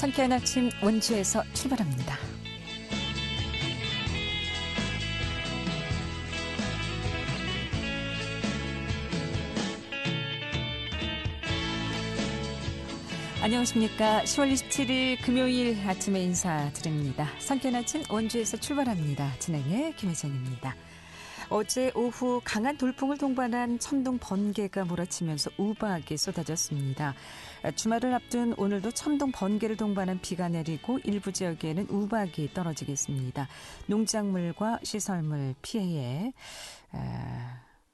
상쾌한 아침 원주에서 출발합니다. 안녕하십니까. 10월 27일 금요일 아침에 인사드립니다. 상쾌한 아침 원주에서 출발합니다. 진행의 김혜정입니다. 어제 오후 강한 돌풍을 동반한 천둥 번개가 몰아치면서 우박이 쏟아졌습니다. 주말을 앞둔 오늘도 천둥 번개를 동반한 비가 내리고 일부 지역에는 우박이 떨어지겠습니다. 농작물과 시설물 피해에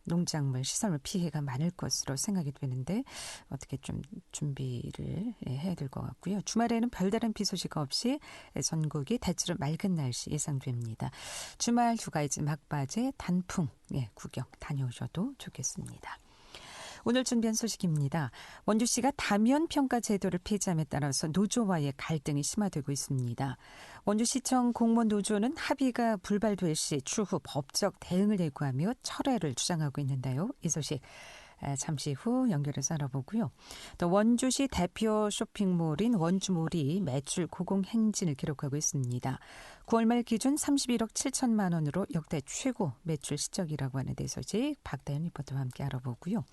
농작물, 시설물 피해가 많을 것으로 생각이 되는데 어떻게 좀 준비를 해야 될 것 같고요. 주말에는 별다른 비 소식 없이 전국이 대체로 맑은 날씨 예상됩니다. 주말 휴가이지 막바지 단풍 구경 다녀오셔도 좋겠습니다. 오늘 준비한 소식입니다. 원주시가 다면평가 제도를 폐지함에 따라서 노조와의 갈등이 심화되고 있습니다. 원주시청 공무원 노조는 합의가 불발될 시 추후 법적 대응을 예고하며 철회를 주장하고 있는데요. 이 소식 잠시 후 연결해서 알아보고요. 또 원주시 대표 쇼핑몰인 원주몰이 매출 고공행진을 기록하고 있습니다. 9월 말 기준 31억 7천만 원으로 역대 최고 매출 시적이라고 하는 데 소식 박다현 리포터와 함께 알아보고요.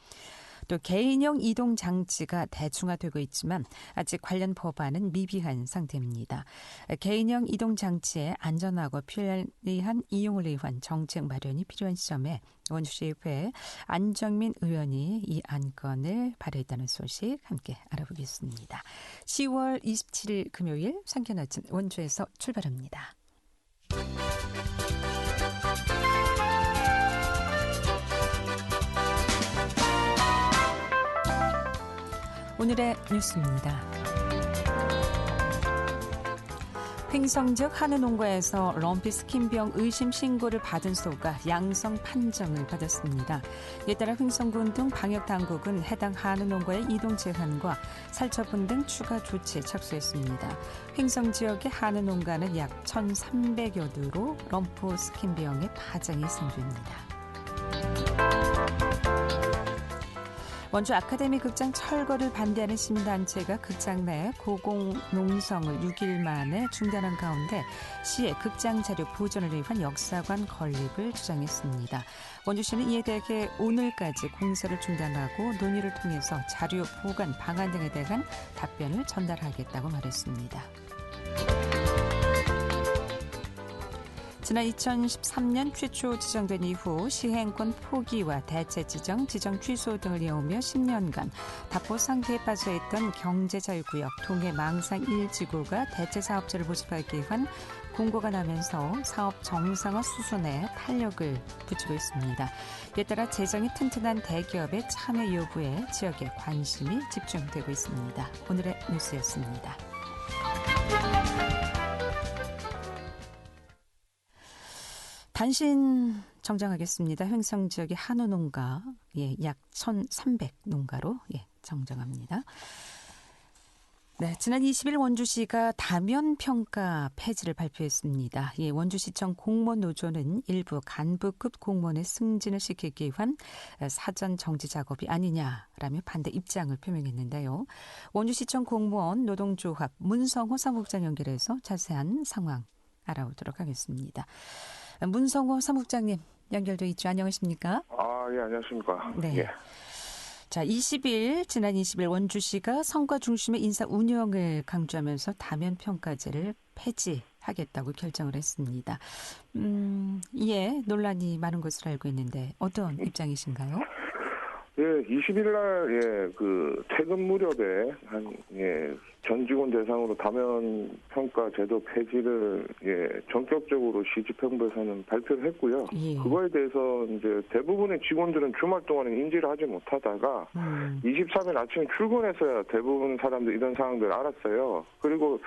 또 개인형 이동 장치가 대중화되고 있지만 아직 관련 법안은 미비한 상태입니다. 개인형 이동 장치의 안전하고 편리한 이용을 위한 정책 마련이 필요한 시점에 원주시의회 안정민 의원이 이 안건을 발의했다는 소식 함께 알아보겠습니다. 10월 27일 금요일 상쾌한 아침 원주에서 출발합니다. 오늘의 뉴스입니다. 횡성 지역 한우 농가에서 럼피 스킨병 의심 신고를 받은 소가 양성 판정을 받았습니다. 이에 따라 횡성군 등 방역당국은 해당 한우 농가의 이동 제한과 살처분 등 추가 조치에 착수했습니다. 횡성 지역의 한우 농가는 약 1,300여 두로 럼프 스킨병의 파장이 예상됩니다. 원주 아카데미 극장 철거를 반대하는 시민단체가 극장 내 고공농성을 6일 만에 중단한 가운데 시의 극장 자료 보존을 위한 역사관 건립을 주장했습니다. 원주시는 이에 대해 오늘까지 공사를 중단하고 논의를 통해서 자료 보관 방안 등에 대한 답변을 전달하겠다고 말했습니다. 지난 2013년 최초 지정된 이후 시행권 포기와 대체 지정, 지정 취소 등을 이어오며 10년간 답보 상태에 빠져있던 경제자유구역 동해망상 1지구가 대체 사업자를 모집하기 위한 공고가 나면서 사업 정상화 수순에 탄력을 붙이고 있습니다. 이에 따라 재정이 튼튼한 대기업의 참여 여부에 지역의 관심이 집중되고 있습니다. 오늘의 뉴스였습니다. 단신 정정하겠습니다. 횡성 지역의 한우 농가, 약 1,300 농가로 정정합니다. 네, 지난 20일 원주시가 다면평가 폐지를 발표했습니다. 원주시청 공무원 노조는 일부 간부급 공무원의 승진을 시키기 위한 사전 정지 작업이 아니냐라며 반대 입장을 표명했는데요. 원주시청 공무원 노동조합 문성호 사무국장 연결해서 자세한 상황 알아보도록 하겠습니다. 문성호 사무국장님 연결돼 있죠. 안녕하십니까? 예, 안녕하십니까. 네. 예. 자, 지난 20일 원주시가 성과 중심의 인사 운영을 강조하면서 다면평가제를 폐지하겠다고 결정을 했습니다. 이에 논란이 많은 것으로 알고 있는데 어떤 입장이신가요? 예, 20일 날, 퇴근 무렵에 전 직원 대상으로 다면 평가 제도 폐지를, 전격적으로 시집행부에서는 발표를 했고요. 예. 그거에 대해서 이제 대부분의 직원들은 주말 동안에 인지를 하지 못하다가 23일 아침에 출근해서야 대부분 사람들이 이런 상황들을 알았어요. 그리고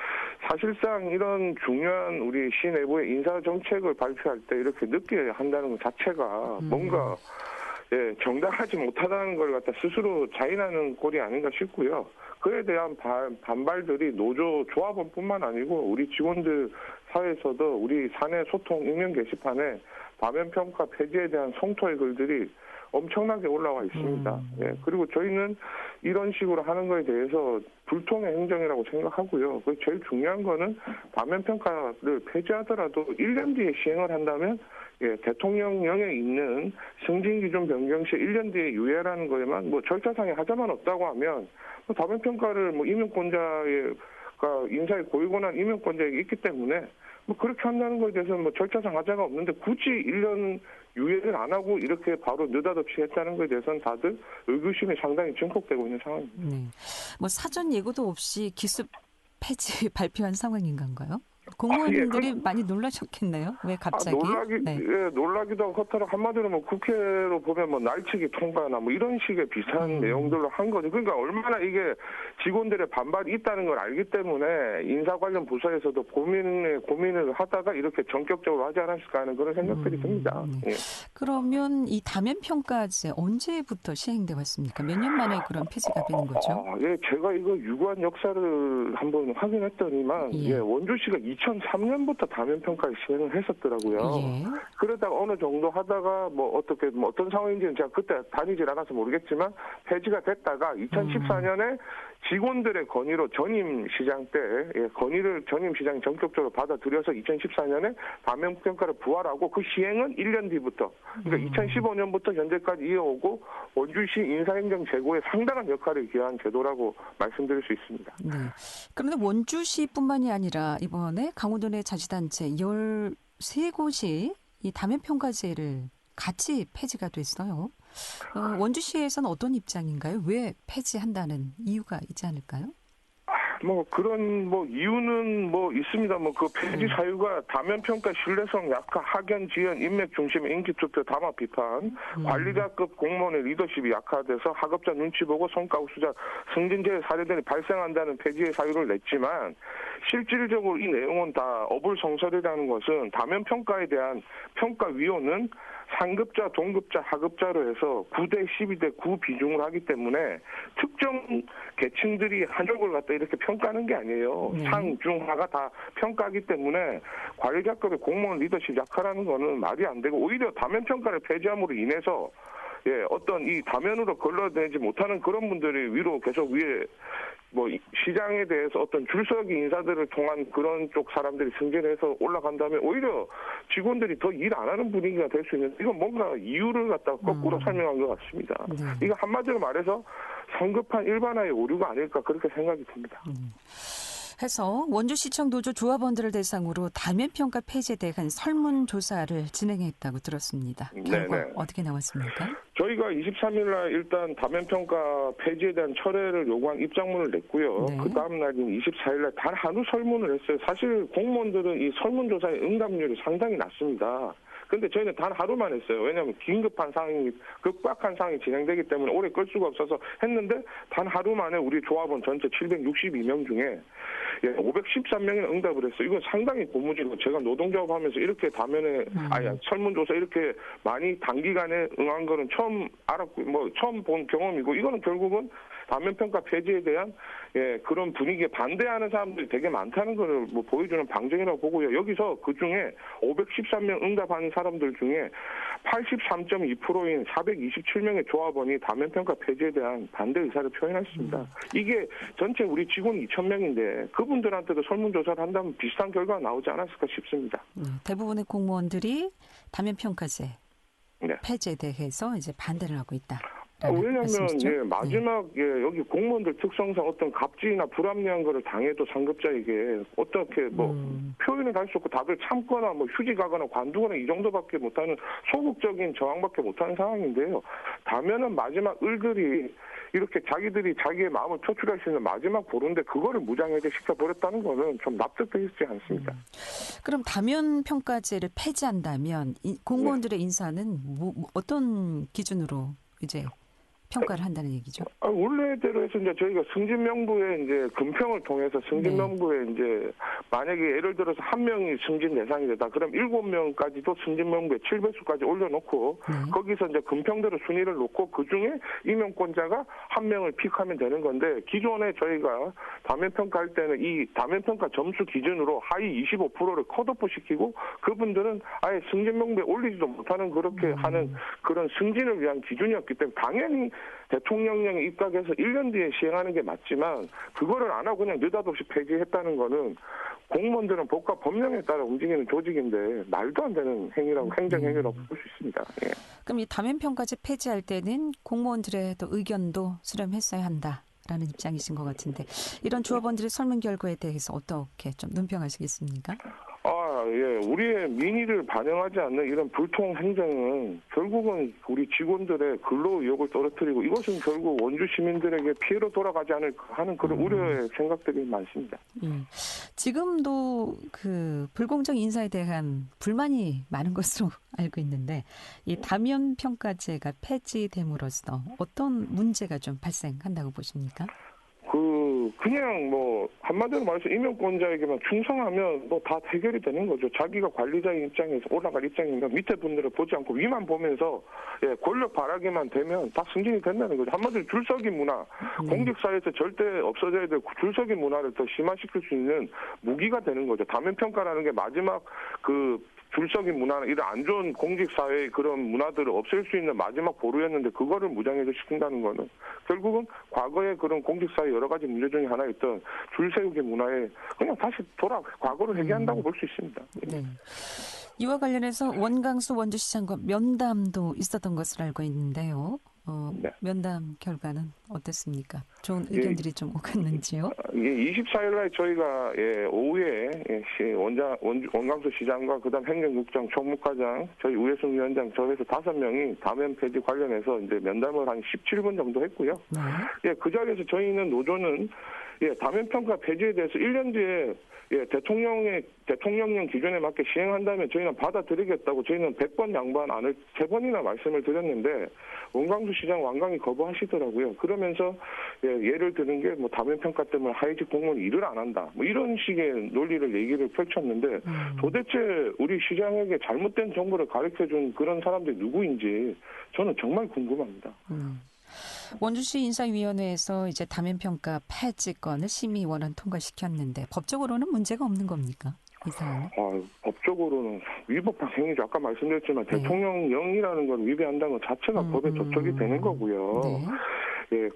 사실상 이런 중요한 우리 시 내부의 인사 정책을 발표할 때 이렇게 늦게 한다는 것 자체가 뭔가 정당하지 못하다는 걸 갖다 스스로 자인하는 꼴이 아닌가 싶고요. 그에 대한 반발들이 노조 조합원뿐만 아니고 우리 직원들 사이에서도 우리 사내 소통 익명 게시판에 다면평가 폐지에 대한 성토의 글들이 엄청나게 올라와 있습니다. 예, 그리고 저희는 이런 식으로 하는 거에 대해서 불통의 행정이라고 생각하고요. 그 제일 중요한 거는 다면평가를 폐지하더라도 1년 뒤에 시행을 한다면 예, 대통령령에 있는 승진기준 변경 시 1년 뒤에 유예라는 거에만 뭐 절차상에 하자만 없다고 하면 뭐 다면평가를 뭐 임용권자가 인사의 고유권한 임용권자에게 있기 때문에 뭐 그렇게 한다는 거에 대해서는 뭐 절차상 하자가 없는데 굳이 1년 유예를 안 하고 이렇게 바로 느닷없이 했다는 거에 대해서는 다들 의구심이 상당히 증폭되고 있는 상황입니다. 네. 뭐 사전 예고도 없이 기습 폐지 발표한 상황인 건가요? 공무원들이 많이 놀라셨겠네요. 왜 갑자기? 놀라기도 하고 허탈하고 한마디로 뭐 국회로 보면 뭐 날치기 통과나 뭐 이런 식의 비슷한 내용들로 한 거죠. 그러니까 얼마나 이게 직원들의 반발이 있다는 걸 알기 때문에 인사 관련 부서에서도 고민을 하다가 이렇게 전격적으로 하지 않았을까 하는 그런 생각들이 듭니다. 네. 예. 그러면 이 다면평가제 언제부터 시행돼 왔습니까? 몇 년 만에 그런 폐지가 되는 거죠? 예, 제가 이거 유구한 역사를 한번 확인했더니만 원주시가 2003년부터 다면평가를 시행을 했었더라고요. 예. 그러다가 어느 정도 하다가 뭐 어떤 상황인지는 제가 그때 다니질 않아서 모르겠지만 폐지가 됐다가 2014년에 직원들의 건의로 전임 시장 때 건의를 전임 시장이 전격적으로 받아들여서 2014년에 다면평가를 부활하고 그 시행은 1년 뒤부터 그러니까 2015년부터 현재까지 이어오고 원주시 인사행정 제고에 상당한 역할을 기여한 제도라고 말씀드릴 수 있습니다. 네. 그런데 원주시뿐만이 아니라 이번에 강원도 내 자치단체 13곳이 이 다면평가제를 같이 폐지가 됐어요. 원주시에서는 어떤 입장인가요? 왜 폐지한다는 이유가 있지 않을까요? 그런 이유는 있습니다. 그 폐지 사유가 다면평가 신뢰성 약화, 학연, 지연, 인맥 중심 인기투표, 담화 비판, 관리자급 공무원의 리더십이 약화돼서 하급자 눈치 보고 성과 우수자 승진제의 사례들이 발생한다는 폐지의 사유를 냈지만 실질적으로 이 내용은 다 어불성설이라는 것은 다면평가에 대한 평가위원은 상급자, 동급자, 하급자로 해서 9대 12대 9 비중을 하기 때문에 특정 계층들이 한쪽을 갖다 이렇게 평가하는 게 아니에요. 상, 중, 하가 다 평가하기 때문에 관리자급의 공무원 리더십 약화라는 거는 말이 안 되고 오히려 다면평가를 폐지함으로 인해서 어떤 이 다면으로 걸러내지 못하는 그런 분들이 위로 계속 위에 시장에 대해서 어떤 줄서기 인사들을 통한 그런 쪽 사람들이 승진해서 올라간다면 오히려 직원들이 더 일 안 하는 분위기가 될 수 있는데 이건 뭔가 이유를 갖다가 거꾸로 설명한 것 같습니다. 이거 한마디로 말해서 성급한 일반화의 오류가 아닐까 그렇게 생각이 듭니다. 해서 원주시청 노조 조합원들을 대상으로 다면평가 폐지에 대한 설문조사를 진행했다고 들었습니다. 결과 어떻게 나왔습니까? 저희가 23일 날 일단 다면평가 폐지에 대한 철회를 요구한 입장문을 냈고요. 그 다음 날인 24일 날 단 하루 설문을 했어요. 사실 공무원들은 이 설문조사의 응답률이 상당히 낮습니다. 근데 저희는 단 하루만 했어요. 왜냐하면 긴급한 상황이, 급박한 상황이 진행되기 때문에 오래 끌 수가 없어서 했는데 단 하루 만에 우리 조합원 전체 762명 중에 513명이 응답을 했어요. 이건 상당히 고무지고 제가 노동조합 하면서 이렇게 다면에, 설문조사 이렇게 많이 단기간에 응한 거는 처음 알았고, 처음 본 경험이고, 이거는 결국은 다면평가 폐지에 대한 그런 분위기에 반대하는 사람들이 되게 많다는 걸 보여주는 방증이라고 보고요. 여기서 그 중에 513명 응답한 사람들 중에 83.2%인 427명의 조합원이 다면평가 폐지에 대한 반대 의사를 표현했습니다. 이게 전체 우리 직원이 2,000명인데 그분들한테도 설문조사를 한다면 비슷한 결과가 나오지 않았을까 싶습니다. 대부분의 공무원들이 다면평가제 폐지에 대해서 이제 반대를 하고 있다. 왜냐하면 마지막 여기 공무원들 특성상 어떤 갑질이나 불합리한 거를 당해도 상급자에게 어떻게 표현을 할 수 없고 다들 참거나 휴지 가거나 관두거나 이 정도밖에 못하는 소극적인 저항밖에 못하는 상황인데요. 다면은 마지막 을들이 이렇게 자기들이 자기의 마음을 표출할 수 있는 마지막 보루인데 그거를 무장해제 시켜버렸다는 거는 좀 납득되지 않습니다. 그럼 다면평가제를 폐지한다면 공무원들의 인사는 어떤 기준으로 이제 평가를 한다는 얘기죠. 원래대로 해서 이제 저희가 승진명부에 이제 금평을 통해서 승진명부에 이제 만약에 예를 들어서 한 명이 승진 대상이 되다. 그럼 7명까지도 승진명부에 7배수까지 올려놓고 거기서 이제 금평대로 순위를 놓고 그 중에 임용권자가 한 명을 픽하면 되는 건데 기존에 저희가 다면평가할 때는 이 다면평가 점수 기준으로 하위 25%를 컷오프 시키고 그분들은 아예 승진명부에 올리지도 못하는 그렇게 하는 그런 승진을 위한 기준이었기 때문에 당연히 대통령령에 입각해서 1년 뒤에 시행하는 게 맞지만 그거를 안 하고 그냥 느닷없이 폐지했다는 거는 공무원들은 법과 법령에 따라 움직이는 조직인데 말도 안 되는 행위라고 행정행위라고 볼 수 있습니다. 예. 그럼 이 다면평가제 폐지할 때는 공무원들의 또 의견도 수렴했어야 한다라는 입장이신 것 같은데 이런 조합원들의 설문 결과에 대해서 어떻게 좀 논평하시겠습니까? 예. 우리의 민의를 반영하지 않는 이런 불통 행정은 결국은 우리 직원들의 근로 의욕을 떨어뜨리고 이것은 결국 원주 시민들에게 피해로 돌아가지 않을까 하는 그런 우려의 생각들이 많습니다. 지금도 그 불공정 인사에 대한 불만이 많은 것으로 알고 있는데 이 다면평가제가 폐지됨으로써 어떤 문제가 좀 발생한다고 보십니까? 그냥 한마디로 말해서 임용권자에게만 충성하면 다 해결이 되는 거죠. 자기가 관리자의 입장에서 올라갈 입장이면 밑에 분들을 보지 않고 위만 보면서 권력 바라기만 되면 다 승진이 된다는 거죠. 한마디로 줄서기 문화, 공직사회에서 절대 없어져야 될 줄서기 문화를 더 심화시킬 수 있는 무기가 되는 거죠. 다면평가라는 게 마지막 줄서기 문화나 이런 안 좋은 공직사회의 그런 문화들을 없앨 수 있는 마지막 보루였는데 그거를 무장해제 시킨다는 거는 결국은 과거의 그런 공직사회 여러 가지 문제 중에 하나였던 줄세우기 문화에 그냥 다시 과거를 회귀한다고 볼 수 있습니다. 네. 이와 관련해서 원광수 원주시장과 면담도 있었던 것을 알고 있는데요. 면담 결과는 어땠습니까? 좋은 의견들이 좀 오갔는지요? 24일 날 저희가 오후에 원광수 시장과 그다음 행정국장, 총무과장, 저희 우혜승 위원장 저에서 5명이 다면 폐지 관련해서 이제 면담을 한 17분 정도 했고요. 그 자리에서 저희는 노조는 다면평가 폐지에 대해서 1년 뒤에 대통령령 기준에 맞게 시행한다면 저희는 받아들이겠다고 저희는 100번 양보한 안을 3번이나 말씀을 드렸는데 원광수 시장 완강히 거부하시더라고요. 그러면서 예를 드는 게 다면평가 때문에 하위직 공무원이 일을 안 한다. 이런 식의 논리를 얘기를 펼쳤는데 도대체 우리 시장에게 잘못된 정보를 가르쳐준 그런 사람들이 누구인지 저는 정말 궁금합니다. 원주시 인사위원회에서 이제 다면평가 폐지건을 심의원안 통과시켰는데 법적으로는 문제가 없는 겁니까? 이 사안은? 법적으로는 위법한 행위죠. 아까 말씀드렸지만 대통령령이라는 걸 위배한다는 것 자체가 법에 저촉이 되는 거고요.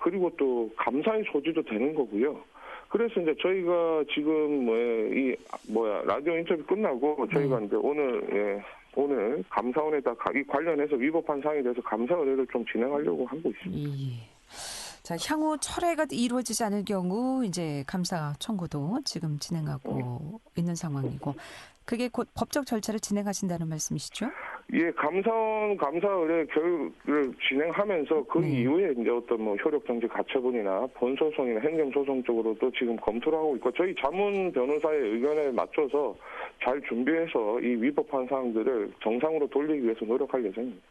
그리고 또 감사의 소지도 되는 거고요. 그래서 이제 저희가 지금 라디오 인터뷰 끝나고 저희가 이제 오늘 감사원에다 이 관련해서 위법한 사항에 대해서 감사 의뢰를 좀 진행하려고 하고 있습니다. 자, 향후 철회가 이루어지지 않을 경우 이제 감사 청구도 지금 진행하고 있는 상황이고 그게 곧 법적 절차를 진행하신다는 말씀이시죠? 감사원 감사 의뢰를 진행하면서 그 이후에 이제 어떤 효력 정지 가처분이나 본소송이나 행정소송 쪽으로도 지금 검토를 하고 있고 저희 자문 변호사의 의견에 맞춰서 잘 준비해서 이 위법한 사항들을 정상으로 돌리기 위해서 노력할 예정입니다.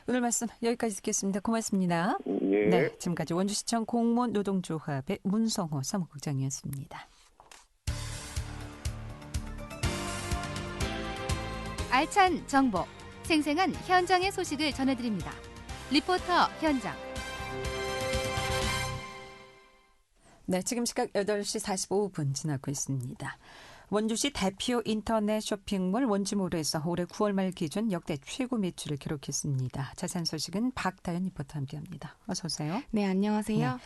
오늘 말씀 여기까지 듣겠습니다. 고맙습니다. 네, 지금까지 원주시청 공무원 노동조합의 문성호 사무국장이었습니다. 알찬 정보, 생생한 현장의 소식을 전해드립니다. 리포터 현장. 네, 지금 시각 8시 45분 지나고 있습니다. 원주시 대표 인터넷 쇼핑몰 원주몰에서 올해 9월 말 기준 역대 최고 매출을 기록했습니다. 자세한 소식은 박다연 리포터와 함께합니다. 어서 오세요. 네, 안녕하세요.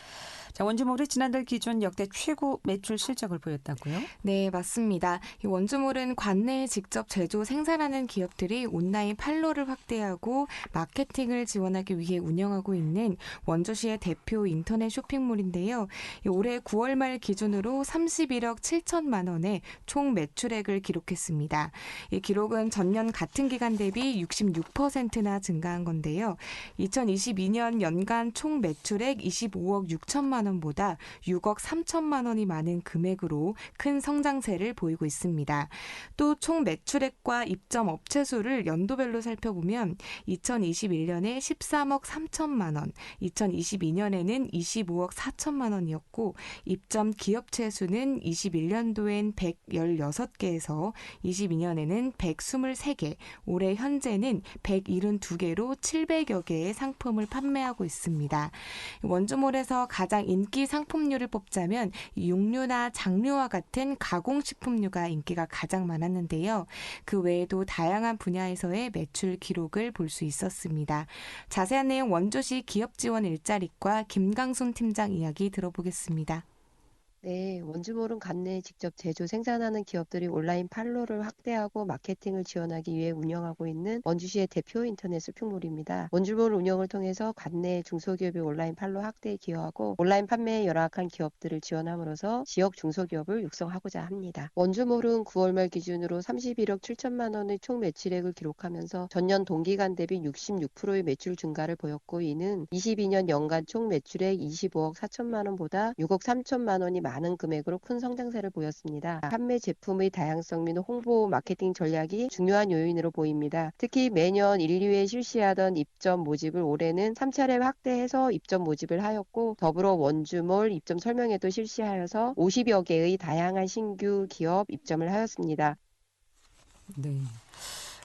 자, 원주몰이 지난달 기준 역대 최고 매출 실적을 보였다고요? 네, 맞습니다. 이 원주몰은 관내에 직접 제조 생산하는 기업들이 온라인 판로를 확대하고 마케팅을 지원하기 위해 운영하고 있는 원주시의 대표 인터넷 쇼핑몰인데요. 올해 9월 말 기준으로 31억 7천만 원의 총 매출액을 기록했습니다. 이 기록은 전년 같은 기간 대비 66%나 증가한 건데요. 2022년 연간 총 매출액 25억 6천만 원보다 6억 3천만 원이 많은 금액으로 큰 성장세를 보이고 있습니다. 또 총 매출액과 입점 업체 수를 연도별로 살펴보면 2021년에 13억 3천만 원, 2022년에는 25억 4천만 원이었고 입점 기업체 수는 21년도엔 116개에서 22년에는 123개, 올해 현재는 172개로 700여 개의 상품을 판매하고 있습니다. 원주몰에서 가장 인기 상품류를 뽑자면 육류나 장류와 같은 가공식품류가 인기가 가장 많았는데요. 그 외에도 다양한 분야에서의 매출 기록을 볼 수 있었습니다. 자세한 내용 원주시 기업지원 일자리과 김강순 팀장 이야기 들어보겠습니다. 네, 원주몰은 관내에 직접 제조 생산하는 기업들이 온라인 판로를 확대하고 마케팅을 지원하기 위해 운영하고 있는 원주시의 대표 인터넷 쇼핑몰입니다. 원주몰 운영을 통해서 관내 중소기업의 온라인 판로 확대에 기여하고 온라인 판매에 열악한 기업들을 지원함으로써 지역 중소기업을 육성하고자 합니다. 원주몰은 9월 말 기준으로 31억 7천만 원의 총 매출액을 기록하면서 전년 동기간 대비 66%의 매출 증가를 보였고 이는 22년 연간 총 매출액 25억 4천만 원보다 6억 3천만 원이 많은 금액으로 큰 성장세를 보였습니다. 판매 제품의 다양성 및 홍보 마케팅 전략이 중요한 요인으로 보입니다. 특히 매년 1, 2회 실시하던 입점 모집을 올해는 3차례 확대해서 입점 모집을 하였고 더불어 원주몰 입점 설명회도 실시하여서 50여 개의 다양한 신규 기업 입점을 하였습니다. 네.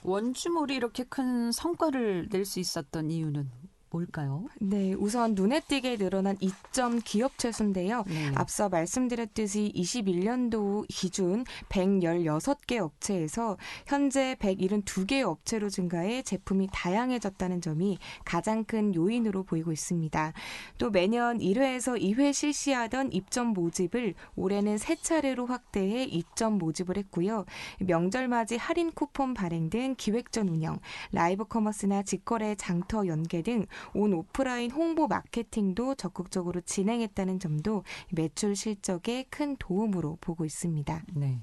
원주몰이 이렇게 큰 성과를 낼 수 있었던 이유는 뭘까요? 네, 우선 눈에 띄게 늘어난 입점 기업체 수인데요. 앞서 말씀드렸듯이 21년도 기준 116개 업체에서 현재 172개 업체로 증가해 제품이 다양해졌다는 점이 가장 큰 요인으로 보이고 있습니다. 또 매년 1회에서 2회 실시하던 입점 모집을 올해는 3차례로 확대해 입점 모집을 했고요. 명절맞이 할인 쿠폰 발행 등 기획전 운영, 라이브 커머스나 직거래 장터 연계 등 온 오프라인 홍보 마케팅도 적극적으로 진행했다는 점도 매출 실적에 큰 도움으로 보고 있습니다. 네.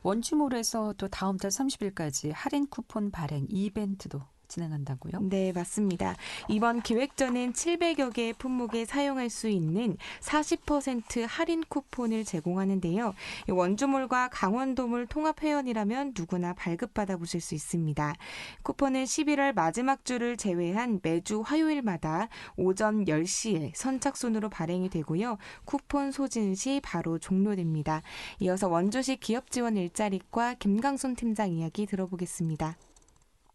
원주몰에서 또 다음 달 30일까지 할인 쿠폰 발행 이벤트도 진행한다고요? 네, 맞습니다. 이번 기획전은 700여 개의 품목에 사용할 수 있는 40% 할인 쿠폰을 제공하는데요. 원주몰과 강원도몰 통합회원이라면 누구나 발급받아 보실 수 있습니다. 쿠폰은 11월 마지막 주를 제외한 매주 화요일마다 오전 10시에 선착순으로 발행이 되고요. 쿠폰 소진 시 바로 종료됩니다. 이어서 원주시 기업지원 일자리과 김강순 팀장 이야기 들어보겠습니다.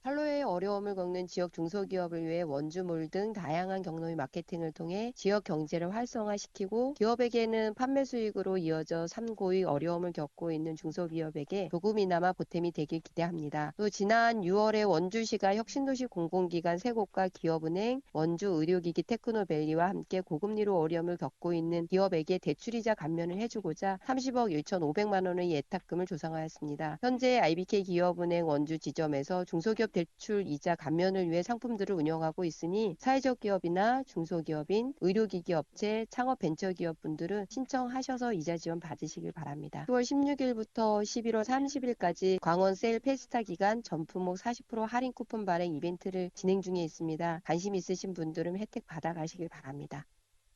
판로에 어려움을 겪는 지역 중소기업을 위해 원주몰 등 다양한 경로의 마케팅을 통해 지역 경제를 활성화시키고 기업에게는 판매 수익으로 이어져 삼고의 어려움을 겪고 있는 중소기업에게 조금이나마 보탬이 되길 기대합니다. 또 지난 6월에 원주시가 혁신도시 공공기관 3곳과 기업은행, 원주의료기기 테크노밸리와 함께 고금리로 어려움을 겪고 있는 기업에게 대출이자 감면을 해주고자 30억 1,500만 원의 예탁금을 조성하였습니다. 현재 IBK 기업은행 원주 지점에서 중소기업 대출 이자 감면을 위해 상품들을 운영하고 있으니 사회적 기업이나 중소기업인 의료기기 업체, 창업 벤처기업 분들은 신청하셔서 이자 지원 받으시길 바랍니다. 10월 16일부터 11월 30일까지 광원 세일 페스타 기간 전 품목 40% 할인 쿠폰 발행 이벤트를 진행 중에 있습니다. 관심 있으신 분들은 혜택 받아가시길 바랍니다.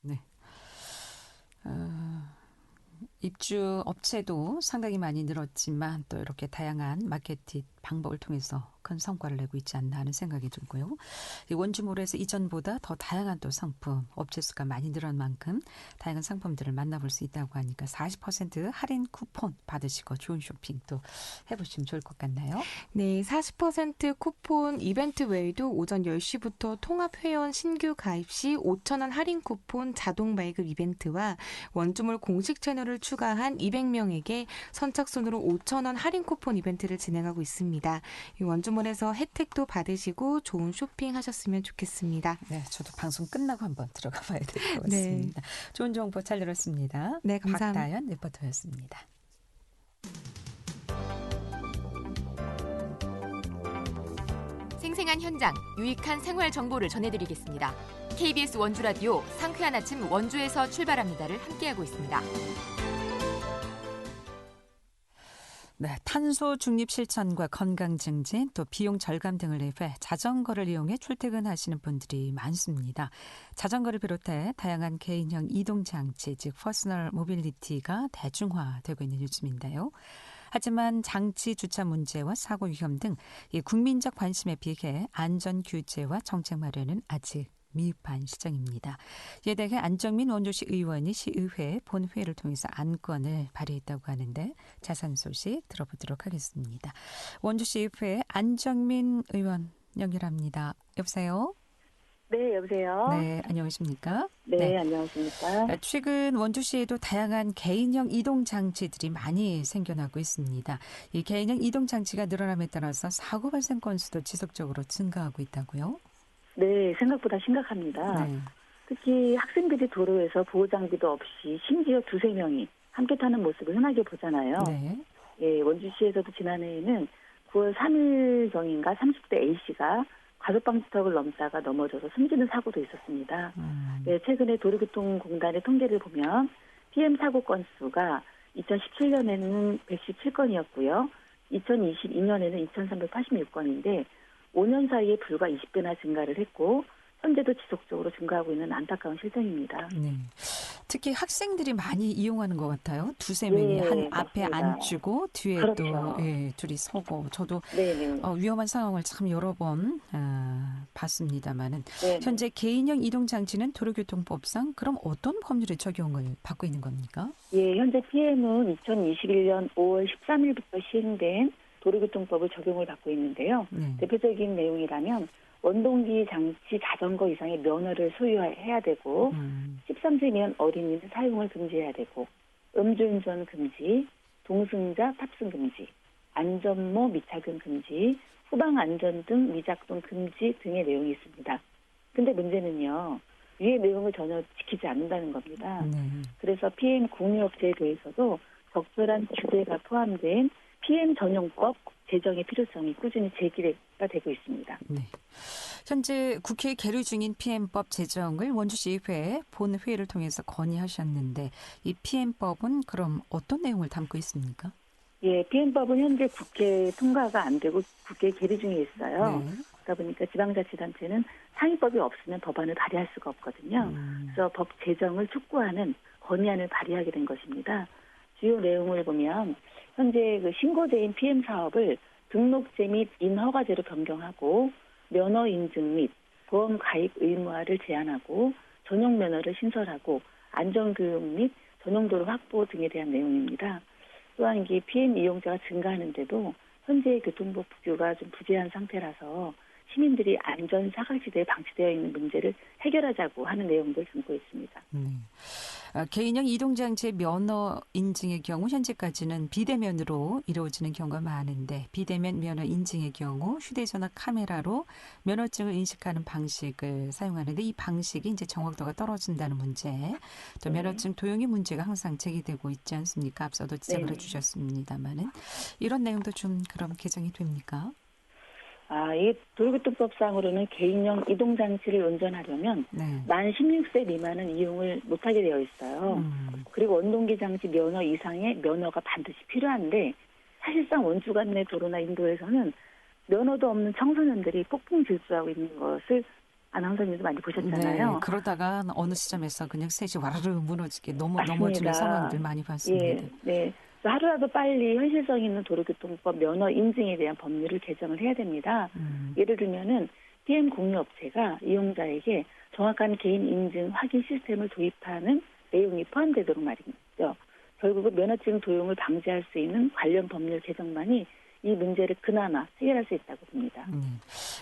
네. 입주 업체도 상당히 많이 늘었지만 또 이렇게 다양한 마케팅 방법을 통해서 큰 성과를 내고 있지 않나 하는 생각이 들고요. 이 원주몰에서 이전보다 더 다양한 또 상품, 업체 수가 많이 늘은 만큼 다양한 상품들을 만나볼 수 있다고 하니까 40% 할인 쿠폰 받으시고 좋은 쇼핑 또 해보시면 좋을 것 같나요? 네, 40% 쿠폰 이벤트 외에도 오전 10시부터 통합회원 신규 가입 시 5,000원 할인 쿠폰 자동 발급 이벤트와 원주몰 공식 채널을 추가한 200명에게 선착순으로 5,000원 할인 쿠폰 이벤트를 진행하고 있습니다. 이 원주몰에서 혜택도 받으시고 좋은 쇼핑하셨으면 좋겠습니다. 네, 저도 방송 끝나고 한번 들어가 봐야 될 것 네. 같습니다. 좋은 정보 잘 들었습니다. 네, 감사합니다. 박다연 리포터였습니다. 생생한 현장, 유익한 생활 정보를 전해드리겠습니다. KBS 원주라디오 상쾌한 아침 원주에서 출발합니다를 함께하고 있습니다. 네, 탄소 중립 실천과 건강 증진, 또 비용 절감 등을 위해 자전거를 이용해 출퇴근하시는 분들이 많습니다. 자전거를 비롯해 다양한 개인형 이동 장치, 즉 퍼스널 모빌리티가 대중화되고 있는 요즘인데요. 하지만 장치 주차 문제와 사고 위험 등 이 국민적 관심에 비해 안전 규제와 정책 마련은 아직 미흡한 시정입니다. 이에 대해 안정민 원주시 의원이 시의회 본회의를 통해서 안건을 발의했다고 하는데 자세한 소식 들어보도록 하겠습니다. 원주시 의회 안정민 의원 연결합니다. 여보세요? 네, 여보세요? 네, 안녕하십니까? 네, 안녕하십니까? 최근 원주시에도 다양한 개인형 이동 장치들이 많이 생겨나고 있습니다. 이 개인형 이동 장치가 늘어남에 따라서 사고 발생 건수도 지속적으로 증가하고 있다고요? 네, 생각보다 심각합니다. 네. 특히 학생들이 도로에서 보호장비도 없이 심지어 두세 명이 함께 타는 모습을 흔하게 보잖아요. 네. 예, 원주시에서도 지난해에는 9월 3일경인가 30대 A씨가 과속방지턱을 넘다가 넘어져서 숨지는 사고도 있었습니다. 네, 최근에 도로교통공단의 통계를 보면 PM 사고 건수가 2017년에는 117건이었고요. 2022년에는 2386건인데 5년 사이에 불과 20배나 증가를 했고 현재도 지속적으로 증가하고 있는 안타까운 실정입니다. 네. 특히 학생들이 많이 이용하는 것 같아요. 두세 명이 한 앞에 맞습니다. 앉히고 뒤에 그렇죠. 또 둘이 서고 저도 네네. 위험한 상황을 참 여러 번 봤습니다만은 네네. 현재 개인형 이동 장치는 도로교통법상 그럼 어떤 법률의 적용을 받고 있는 겁니까? 예, 현재 PM은 2021년 5월 13일부터 시행된 도로교통법을 적용을 받고 있는데요. 네. 대표적인 내용이라면 원동기 장치 자전거 이상의 면허를 소유해야 되고 13세 미만 어린이는 사용을 금지해야 되고 음주운전 금지, 동승자 탑승 금지, 안전모 미착용 금지, 후방 안전 등 미작동 금지 등의 내용이 있습니다. 근데 문제는요. 위의 내용을 전혀 지키지 않는다는 겁니다. 네. 그래서 PM 공유업체에 대해서도 적절한 규제가 포함된 PM 전용법 제정의 필요성이 꾸준히 제기가 되고 있습니다. 네. 현재 국회에 계류 중인 PM법 제정을 원주시의회 본회의를 통해서 건의하셨는데 이 PM법은 그럼 어떤 내용을 담고 있습니까? 예, PM법은 현재 국회 통과가 안 되고 국회 계류 중에 있어요. 네. 그러다 보니까 지방자치단체는 상위법이 없으면 법안을 발의할 수가 없거든요. 그래서 법 제정을 촉구하는 건의안을 발의하게 된 것입니다. 주요 내용을 보면 현재 그 신고제인 PM 사업을 등록제 및 인허가제로 변경하고 면허 인증 및 보험 가입 의무화를 제한하고 전용 면허를 신설하고 안전교육 및 전용도로 확보 등에 대한 내용입니다. 또한 이 PM 이용자가 증가하는데도 현재 교통법普及가 좀 부재한 상태라서 시민들이 안전 사각지대에 방치되어 있는 문제를 해결하자고 하는 내용들 담고 있습니다. 개인형 이동장치의 면허 인증의 경우 현재까지는 비대면으로 이루어지는 경우가 많은데 비대면 면허 인증의 경우 휴대전화 카메라로 면허증을 인식하는 방식을 사용하는데 이 방식이 이제 정확도가 떨어진다는 문제, 또 면허증 도용의 문제가 항상 제기되고 있지 않습니까? 앞서도 지적을 해주셨습니다만은 이런 내용도 좀 그럼 개정이 됩니까? 이 도로교통법상으로는 개인형 이동장치를 운전하려면 만 16세 미만은 이용을 못하게 되어 있어요. 그리고 원동기 장치 면허 이상의 면허가 반드시 필요한데 사실상 원주간 내 도로나 인도에서는 면허도 없는 청소년들이 폭풍 질주하고 있는 것을 아나운서님도 많이 보셨잖아요. 네, 그러다가 어느 시점에서 그냥 셋이 와르르 무너지게 맞습니다. 넘어지는 상황들 많이 봤습니다. 예, 네. 하루라도 빨리 현실성 있는 도로교통법 면허 인증에 대한 법률을 개정을 해야 됩니다. 예를 들면은 PM 공유업체가 이용자에게 정확한 개인 인증 확인 시스템을 도입하는 내용이 포함되도록 말이죠. 결국은 면허증 도용을 방지할 수 있는 관련 법률 개정만이 이 문제를 그나마 해결할 수 있다고 봅니다.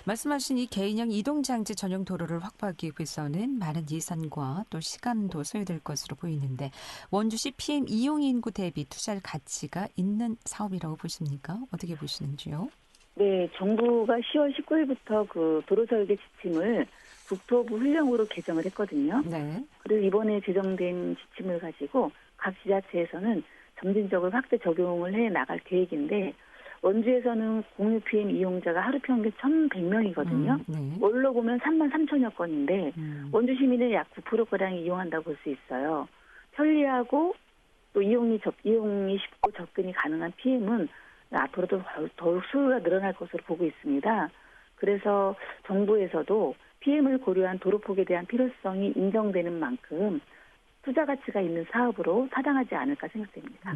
말씀하신 이 개인형 이동장치 전용 도로를 확보하기 위해서는 많은 예산과 또 시간도 소요될 것으로 보이는데 원주시 PM 이용 인구 대비 투자할 가치가 있는 사업이라고 보십니까? 어떻게 보시는지요? 네, 정부가 10월 19일부터 그 도로설계 지침을 국토부 훈령으로 개정을 했거든요. 네. 그리고 이번에 제정된 지침을 가지고 각 지자체에서는 점진적으로 확대 적용을 해 나갈 계획인데 원주에서는 공유 PM 이용자가 하루 평균 1,100명이거든요. 월로 보면 3만 3천여 건인데 원주 시민의 약 9%가량이 이용한다고 볼 수 있어요. 편리하고 또 이용이 쉽고 접근이 가능한 PM은 앞으로도 더욱 수요가 늘어날 것으로 보고 있습니다. 그래서 정부에서도 PM을 고려한 도로폭에 대한 필요성이 인정되는 만큼 투자 가치가 있는 사업으로 타당하지 않을까 생각됩니다.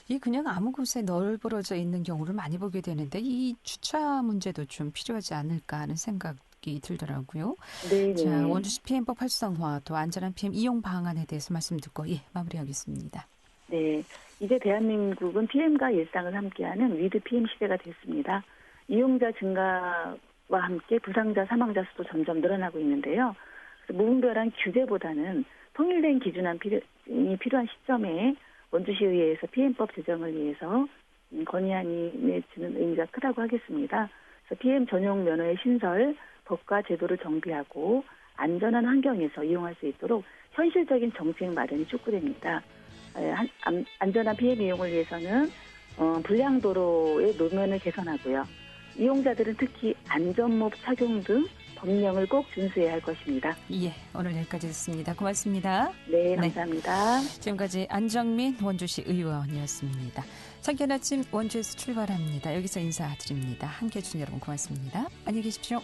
이 그냥 아무 곳에 널브러져 있는 경우를 많이 보게 되는데 이 주차 문제도 좀 필요하지 않을까 하는 생각이 들더라고요. 네. 자, 원주시 PM법 활성화 또 안전한 PM 이용 방안에 대해서 말씀 듣고 마무리하겠습니다. 네, 이제 대한민국은 PM과 일상을 함께하는 위드 PM 시대가 됐습니다. 이용자 증가와 함께 부상자, 사망자 수도 점점 늘어나고 있는데요. 무분별한 규제보다는 통일된 기준이 필요한 시점에 원주시의회에서 PM법 제정을 위해서 건의안이 주는 의미가 크다고 하겠습니다. 그래서 PM 전용 면허의 신설, 법과 제도를 정비하고 안전한 환경에서 이용할 수 있도록 현실적인 정책 마련이 촉구됩니다. 안전한 PM 이용을 위해서는 불량도로의 노면을 개선하고요. 이용자들은 특히 안전모 착용 등 법령을 꼭 준수해야 할 것입니다. 예, 오늘 여기까지 듣습니다. 고맙습니다. 네, 감사합니다. 지금까지 안정민 원주시 의원이었습니다. 상쾌한 아침 원주에서 출발합니다. 여기서 인사드립니다. 함께해 주신 여러분 고맙습니다. 안녕히 계십시오.